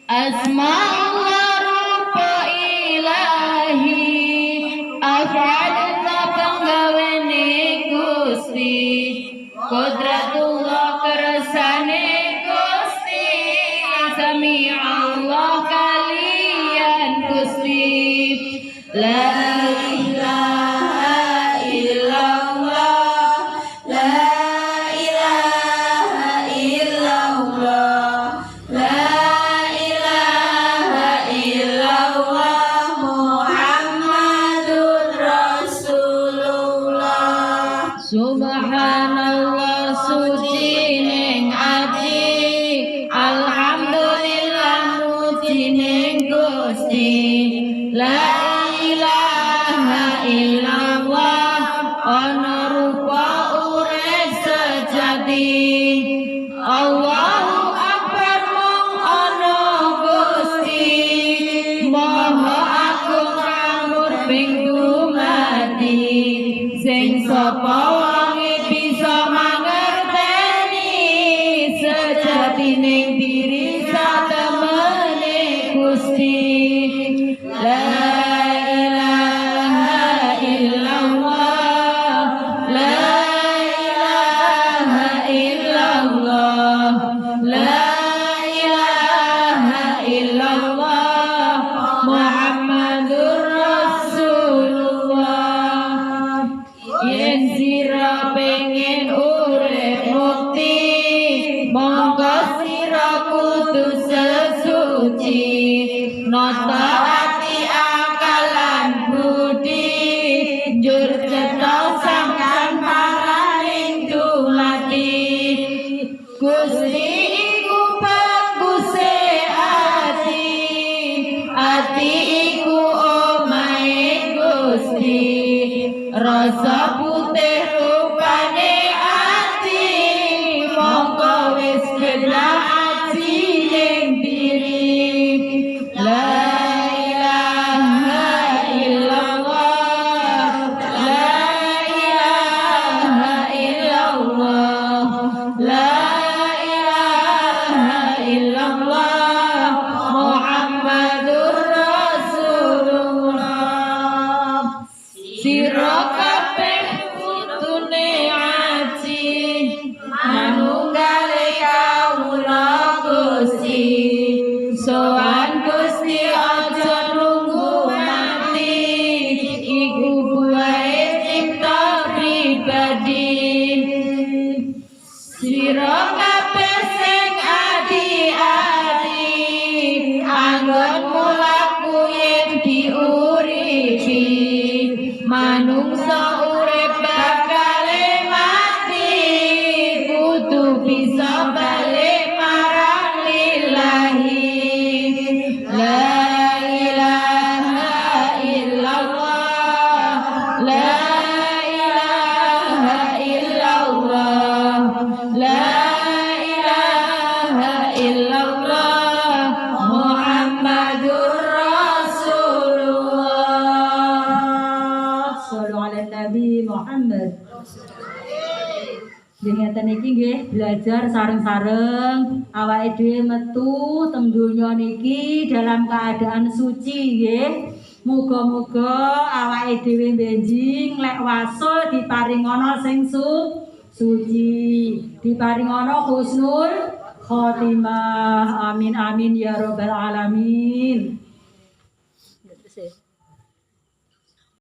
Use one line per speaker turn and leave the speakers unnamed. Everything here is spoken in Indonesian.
Asma'ullah rupa ilahi, af'alullah penggawene Gusti, Qudratullah kersane Gusti, Sami'allah kalian Gusti. La ilaha illallah, la ilaha illallah, la ilaha illallah, Muhammadur Rasulullah. Subhanallah suci ning ati, alhamdulillah muji ning Gusti. La ilaha illallah, ana rupa urip sejati. Allahu akbar mung ana Gusti, maha agung ramur ping dumadi. Sing sapa wonge bisa mangerteni, sejatining diri satemene Gusti. La ilaha illallah, la ilaha illallah, la ilaha illallah, Muhammadur Rasulullah. Yen sira pengen urip mukti, monggo sira kudu sesuci, nata ati akalan budi, njur cetha sangkan paraning dumati. Gusti iku baguse ati, ati iku omahe Gusti, rasa putih rupane ati, mongko wis kena aji ning diri. La ilaha illallah, la ilaha illallah, la ilaha illallah, Muhammadur Rasulullah. Sira kabeh putune aji, manunggale kawula Gusti. Sowan Gusti aja nunggu mati, iku buahe cipta pribadi. Sira kabeh sing adi-adi, anggon mulaku yen diuripi. Manungsa urip bakale mati, kudu bisa balik marang lillahi. La ilaha illallah, la ilaha illallah, la ilaha illallah, Muhammadur Rasulullah. Shallu ala Nabi Muhammad. Ngeten iki nggih belajar sareng-sareng, awake dhewe metu teng donya niki dalam keadaan suci nggih. Muga-muga awake dhewe benjing lek wasul diparingono sing suci, diparingono husnul khotimah. Amin amin ya rabbal alamin.